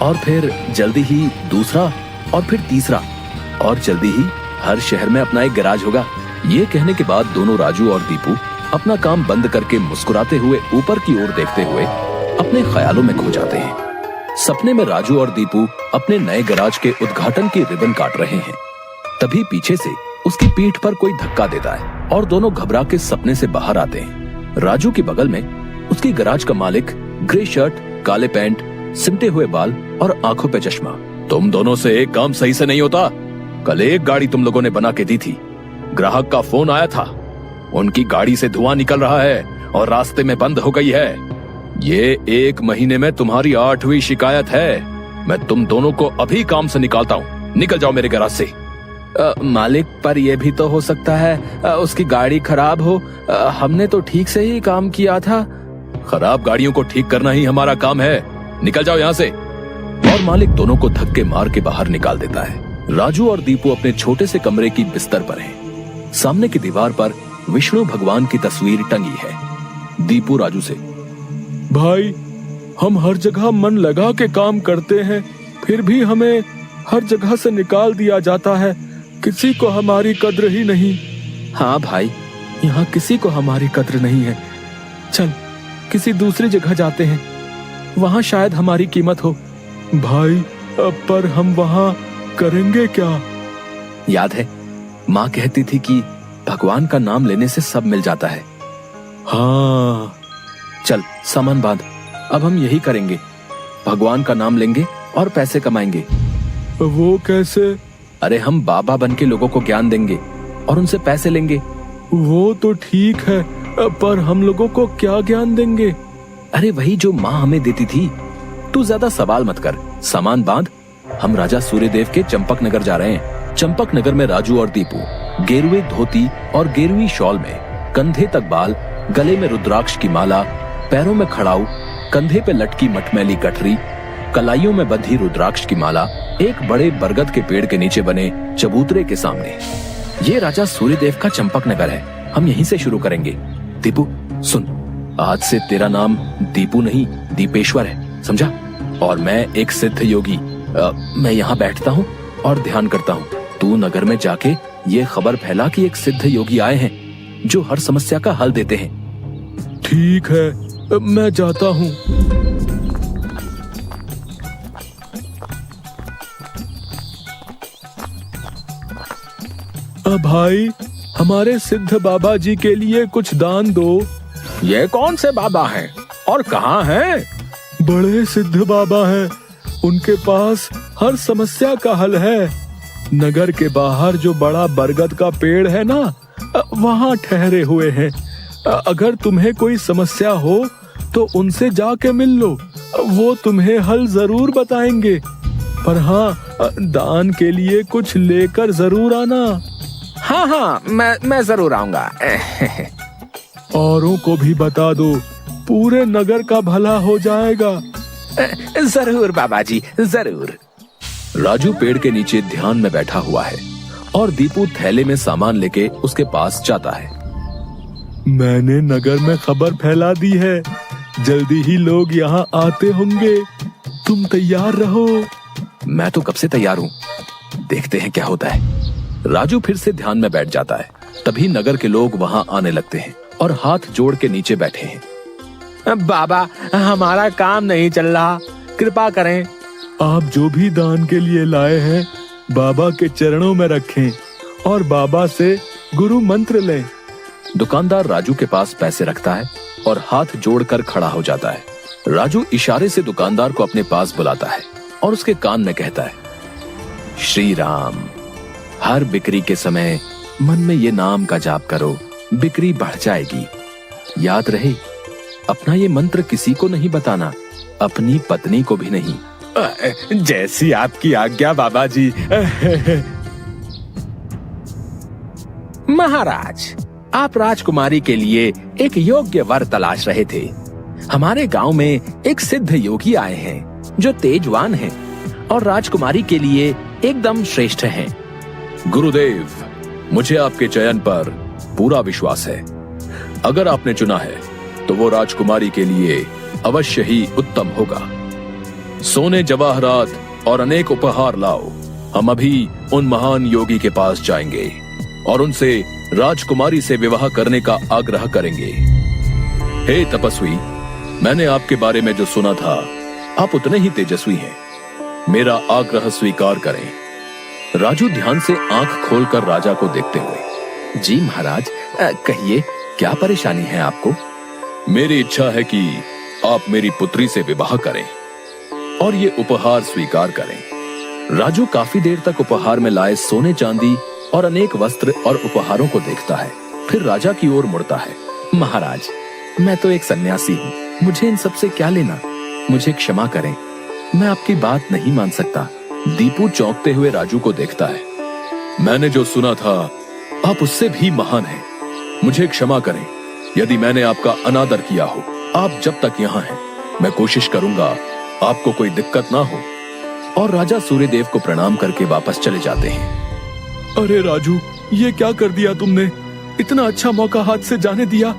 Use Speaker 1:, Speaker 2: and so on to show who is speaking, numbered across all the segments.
Speaker 1: और फिर जल्दी ही दूसरा और फिर तीसरा और जल्दी ही हर शहर में अपना एक गैराज होगा। ये कहने के बाद दोनों राजू और दीपू अपना काम बंद करके मुस्कुराते हुए ऊपर की ओर देखते हुए अपने ख्यालों में खो जाते हैं। सपने में राजू और दीपू अपने नए गैराज के उद्घाटन की रिबन काट रहे हैं। तभी पीछे से उसकी पीठ पर कोई धक्का देता है और दोनों घबरा के सपने से बाहर आते हैं। राजू के बगल में उसकी गैराज का मालिक, ग्रे शर्ट, काले पैंट, सिमटे हुए बाल और आंखों पे चश्मा। तुम दोनों से एक काम सही से नहीं होता। कल एक गाड़ी तुम लोगों ने बना के दी थी, ग्राहक का फोन आया था, उनकी गाड़ी से धुआं निकल रहा है और रास्ते में बंद हो गई है। ये 1 महीने में तुम्हारी 8वीं शिकायत है। मैं तुम दोनों को अभी काम से निकालता हूँ, निकल जाओ मेरे गैराज से। मालिक, पर यह भी तो हो सकता है उसकी गाड़ी खराब हो। हमने तो ठीक से ही काम किया था। खराब गाड़ियों को ठीक करना ही हमारा काम है, निकल जाओ यहाँ से। और मालिक दोनों को धक्के मार के बाहर निकाल देता है। राजू और दीपू अपने छोटे से कमरे की बिस्तर पर हैं। सामने की दीवार पर विष्णु भगवान की तस्वीर टंगी है। दीपू राजू से,
Speaker 2: भाई, हम हर जगह मन लगा के काम करते हैं, फिर भी हमें हर जगह से निकाल दिया जाता है। किसी को हमारी कद्र ही नहीं। हाँ भाई, यहाँ किसी को हमारी कद्र नहीं है। चल किसी दूसरी जगह जाते हैं, वहाँ शायद हमारी कीमत हो। भाई, पर हम वहाँ करेंगे क्या?
Speaker 1: याद है माँ कहती थी कि भगवान का नाम लेने से सब मिल जाता है।
Speaker 2: हाँ,
Speaker 1: चल सामान बांध, अब हम यही करेंगे। भगवान का नाम लेंगे और पैसे कमाएंगे।
Speaker 2: वो कैसे?
Speaker 1: अरे हम बाबा बन के लोगों को ज्ञान देंगे और उनसे पैसे लेंगे।
Speaker 2: वो तो ठीक है, पर हम लोगों को क्या ज्ञान देंगे?
Speaker 1: अरे वही जो माँ हमें देती थी। तू ज्यादा सवाल मत कर, सामान बांध। हम राजा सूर्यदेव के चंपक नगर जा रहे हैं। चंपक नगर में राजू और दीपू गेरुए धोती और गेरुई शॉल में, कंधे तक बाल, गले में रुद्राक्ष की माला, पैरों में खड़ाऊ, कंधे पे लटकी मटमैली गठरी, कलाइयों में बंधी रुद्राक्ष की माला, एक बड़े बरगद के पेड़ के नीचे बने चबूतरे के सामने। ये राजा सूर्यदेव का चंपक नगर है, हम यहीं से शुरू करेंगे। दीपू सुन, आज से तेरा नाम दीपू नहीं दीपेश्वर है, समझा? और मैं एक सिद्ध योगी। मैं यहाँ बैठता हूँ और ध्यान करता हूँ। तू नगर में जाके ये खबर फैला कि एक सिद्ध योगी आए हैं जो हर समस्या का हल देते हैं।
Speaker 2: ठीक है, मैं जाता हूँ। भाई, हमारे सिद्ध बाबा जी के लिए कुछ दान दो।
Speaker 1: ये कौन से बाबा हैं और कहाँ हैं?
Speaker 2: बड़े सिद्ध बाबा हैं, उनके पास हर समस्या का हल है। नगर के बाहर जो बड़ा बरगद का पेड़ है ना, वहाँ ठहरे हुए हैं। अगर तुम्हें कोई समस्या हो तो उनसे जाके मिल लो, वो तुम्हें हल जरूर बताएंगे। पर हाँ, दान के लिए कुछ लेकर जरूर आना।
Speaker 1: हाँ, मैं जरूर आऊंगा।
Speaker 2: औरों को भी बता दो, पूरे नगर का भला हो जाएगा।
Speaker 1: जरूर बाबा जी, जरूर। राजू पेड़ के नीचे ध्यान में बैठा हुआ है और दीपू थैले में सामान लेके उसके पास जाता है।
Speaker 2: मैंने नगर में खबर फैला दी है, जल्दी ही लोग यहाँ आते होंगे। तुम तैयार रहो।
Speaker 1: मैं तो कब से तैयार हूँ, देखते हैं क्या होता है। राजू फिर से ध्यान में बैठ जाता है। तभी नगर के लोग वहाँ आने लगते हैं और हाथ जोड़ के नीचे बैठे हैं।
Speaker 3: बाबा, हमारा काम नहीं चल रहा, कृपा करें।
Speaker 2: आप जो भी दान के लिए लाए हैं, बाबा के चरणों में रखें और बाबा से गुरु मंत्र लें।
Speaker 1: दुकानदार राजू के पास पैसे रखता है और हाथ जोड़कर खड़ा हो जाता है। राजू इशारे से दुकानदार को अपने पास बुलाता है और उसके कान में कहता है, श्री राम, हर बिक्री के समय मन में ये नाम का जाप करो, बिक्री बढ़ जाएगी। याद रहे, अपना ये मंत्र किसी को नहीं बताना, अपनी पत्नी को भी नहीं।
Speaker 3: जैसी आपकी आज्ञा बाबा जी।
Speaker 1: महाराज, आप राजकुमारी के लिए एक योग्य वर तलाश रहे थे। हमारे गांव में एक सिद्ध योगी आए हैं जो तेजवान हैं और राजकुमारी के लिए एकदम श्रेष्ठ हैं। गुरुदेव, मुझे आपके चयन पर पूरा विश्वास है। अगर आपने चुना है तो वो राजकुमारी के लिए अवश्य ही उत्तम होगा। सोने जवाहरात और अनेक उपहार लाओ। हम अभी उन महान योगी के पास जाएंगे और उनसे राजकुमारी से विवाह करने का आग्रह करेंगे। हे तपस्वी, मैंने आपके बारे में जो सुना था, आप उतने ही तेजस्वी हैं। मेरा आग्रह स्वीकार करें। राजू ध्यान से आंख खोलकर राजा को देखते हुए, जी महाराज, कहिए क्या परेशानी है आपको? मेरी इच्छा है कि आप मेरी पुत्री से विवाह करें और ये उपहार स्वीकार करें। राजू काफी देर तक उपहार में लाए सोने चांदी और अनेक वस्त्र और उपहारों को देखता है, फिर राजा की ओर मुड़ता है। महाराज, मैं तो एक सन्यासी हूँ, मुझे इन सब से क्या लेना? मुझे क्षमा करें, मैं आपकी बात नहीं मान सकता। दीपू चौंकते हुए राजू को देखता है। मैंने जो सुना था, आप उससे भी महान हैं। मुझे क्षमा करें यदि मैंने आपका अनादर किया हो। आप जब तक यहाँ हैं, मैं कोशिश करूंगा आपको कोई दिक्कत ना हो। और राजा सूर्यदेव को प्रणाम करके वापस चले जाते हैं।
Speaker 2: अरे राजू, ये क्या कर दिया तुमने? इतना अच्छा मौका हाथ से जाने दिया।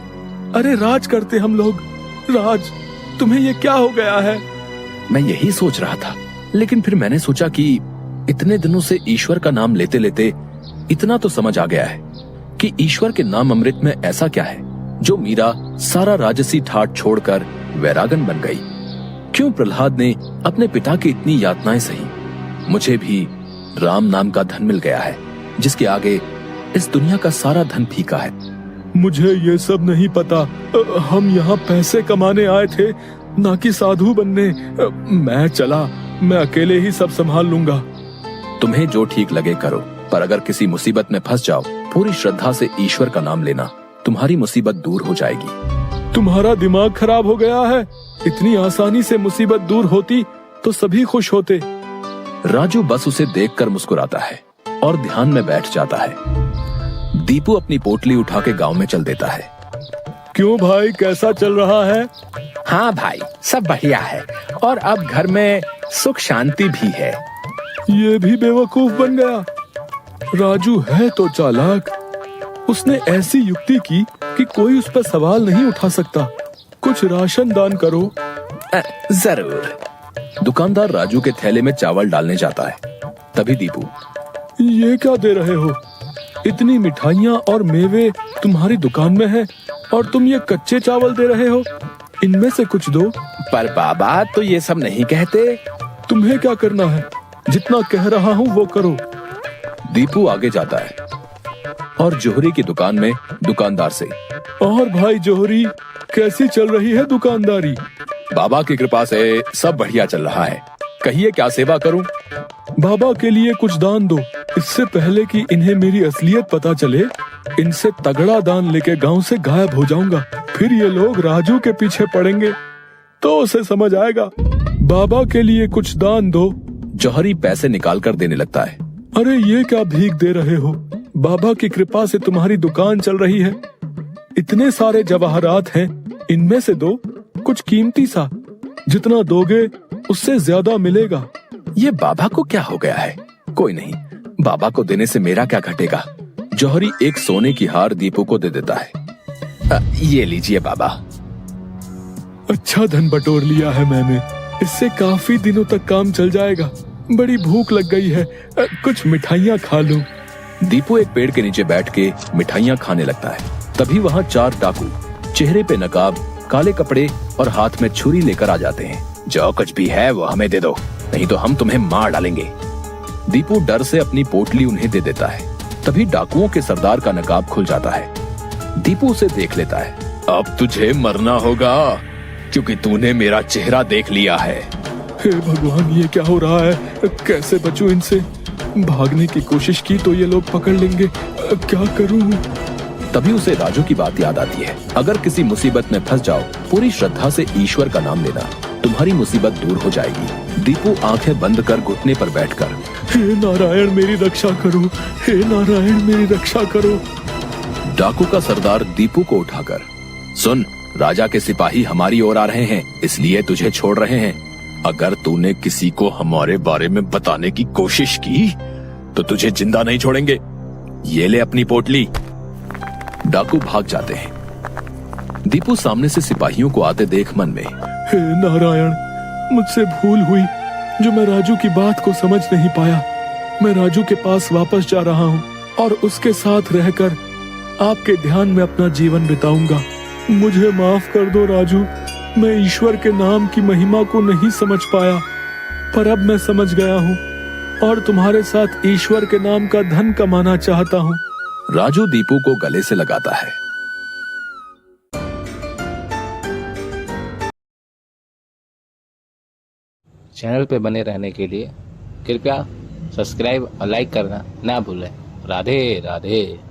Speaker 2: अरे राज करते हम लोग। राज, तुम्हें ये क्या हो गया है?
Speaker 1: मैं यही सोच रहा था, लेकिन फिर मैंने सोचा कि इतने दिनों से ईश्वर का नाम लेते लेते इतना तो समझ आ गया है कि ईश्वर के नाम अमृत में ऐसा क्या है जो मीरा सारा राजसी ठाट छोड़कर वैरागन बन गई। क्यों प्रहलाद ने अपने पिता की इतनी यातनाएं सही? मुझे भी राम नाम का धन मिल गया है, जिसके आगे इस दुनिया का सारा धन फीका है।
Speaker 2: मुझे ये सब नहीं पता। हम यहाँ पैसे कमाने आए थे, ना कि साधु बनने। मैं चला, मैं अकेले ही सब संभाल लूंगा।
Speaker 1: तुम्हें जो ठीक लगे करो, पर अगर किसी मुसीबत में फंस जाओ, पूरी श्रद्धा से ईश्वर का नाम लेना, तुम्हारी मुसीबत दूर हो जाएगी।
Speaker 2: तुम्हारा दिमाग खराब हो गया है। इतनी आसानी से मुसीबत दूर होती तो सभी खुश होते।
Speaker 1: राजू बस उसे देखकर मुस्कुराता है और ध्यान में बैठ जाता है। दीपू अपनी पोटली उठा के गांव में चल देता है।
Speaker 2: क्यों भाई, कैसा चल रहा है?
Speaker 3: हाँ भाई, सब बढ़िया है और अब घर में सुख शांति भी है।
Speaker 2: ये भी बेवकूफ बन गया। राजू है तो चालाक। उसने ऐसी युक्ति की कि कोई उस पर सवाल नहीं उठा सकता। कुछ राशन दान करो।
Speaker 3: जरूर।
Speaker 1: दुकानदार राजू के थैले में चावल डालने जाता है। तभी दीपू,
Speaker 2: ये क्या दे रहे हो? इतनी मिठाइयाँ और मेवे तुम्हारी दुकान में है और तुम ये कच्चे चावल दे रहे हो। इनमें से कुछ दो।
Speaker 3: पर बाबा तो ये सब नहीं कहते।
Speaker 2: तुम्हें क्या करना है? जितना कह रहा हूँ वो करो।
Speaker 1: दीपू आगे जाता है और जोहरी की दुकान में दुकानदार से,
Speaker 2: और भाई जोहरी, कैसी चल रही है दुकानदारी?
Speaker 1: बाबा की कृपा से सब बढ़िया चल रहा है। कहिए क्या सेवा करूं?
Speaker 2: बाबा के लिए कुछ दान दो। इससे पहले कि इन्हें मेरी असलियत पता चले, इनसे तगड़ा दान लेके गांव से गायब हो जाऊंगा। फिर ये लोग राजू के पीछे पड़ेंगे तो उसे समझ आएगा। बाबा के लिए कुछ दान दो।
Speaker 1: जौहरी पैसे निकाल कर देने लगता है।
Speaker 2: अरे ये क्या भीख दे रहे हो? बाबा की कृपा से तुम्हारी दुकान चल रही है। इतने सारे जवाहरात हैं, इनमें से दो, कुछ कीमती सा। जितना दोगे उससे ज्यादा मिलेगा।
Speaker 1: ये बाबा को क्या हो गया है? कोई नहीं, बाबा को देने से मेरा क्या घटेगा। जौहरी एक सोने की हार दीपू को दे देता है। ये लीजिए बाबा।
Speaker 2: अच्छा धन बटोर लिया है मैंने। इससे काफी दिनों तक काम चल जाएगा। बड़ी भूख लग गई है, कुछ मिठाइयाँ खा लूं।
Speaker 1: दीपू एक पेड़ के नीचे बैठ के मिठाइयाँ खाने लगता है। तभी वहाँ 4 डाकू, चेहरे पे नकाब, काले कपड़े और हाथ में छुरी लेकर आ जाते हैं। जो कुछ भी है वो हमें दे दो, नहीं तो हम तुम्हें मार डालेंगे। दीपू डर से अपनी पोटली उन्हें दे देता है। तभी डाकुओं के सरदार का नकाब खुल जाता है। दीपू उसे देख लेता है। अब तुझे मरना होगा, क्योंकि तूने मेरा चेहरा देख लिया है।
Speaker 2: हे भगवान, ये क्या हो रहा है? कैसे बचूं इनसे? भागने की कोशिश की तो ये लोग पकड़ लेंगे। क्या करूं?
Speaker 1: तभी उसे राजू की बात याद आती है। अगर किसी मुसीबत में फंस जाओ, पूरी श्रद्धा से ईश्वर का नाम लेना, तुम्हारी मुसीबत दूर हो जाएगी। दीपू आंखें बंद कर घुटने पर बैठकर,
Speaker 2: हे नारायण मेरी रक्षा करो, हे नारायण मेरी रक्षा करो।
Speaker 1: डाकू का सरदार दीपू को उठाकर, सुन, राजा के सिपाही हमारी ओर आ रहे हैं, इसलिए तुझे छोड़ रहे हैं। अगर तूने किसी को हमारे बारे में बताने की कोशिश की तो तुझे जिंदा नहीं छोड़ेंगे। ये ले अपनी पोटली। डाकू भाग जाते हैं। दीपू सामने से सिपाहियों को आते देख मन में,
Speaker 2: हे नारायण, मुझसे भूल हुई। जो मैं राजू की बात को समझ नहीं पाया। मैं राजू के पास वापस जा रहा हूँ और उसके साथ रहकर आपके ध्यान में अपना जीवन बिताऊंगा। मुझे माफ कर दो राजू, मैं ईश्वर के नाम की महिमा को नहीं समझ पाया, पर अब मैं समझ गया हूँ और तुम्हारे साथ ईश्वर के नाम का धन कमाना चाहता हूँ।
Speaker 1: राजू दीपू को गले से लगाता है।
Speaker 4: चैनल पे बने रहने के लिए कृपया सब्सक्राइब और लाइक करना ना भूलें। राधे राधे।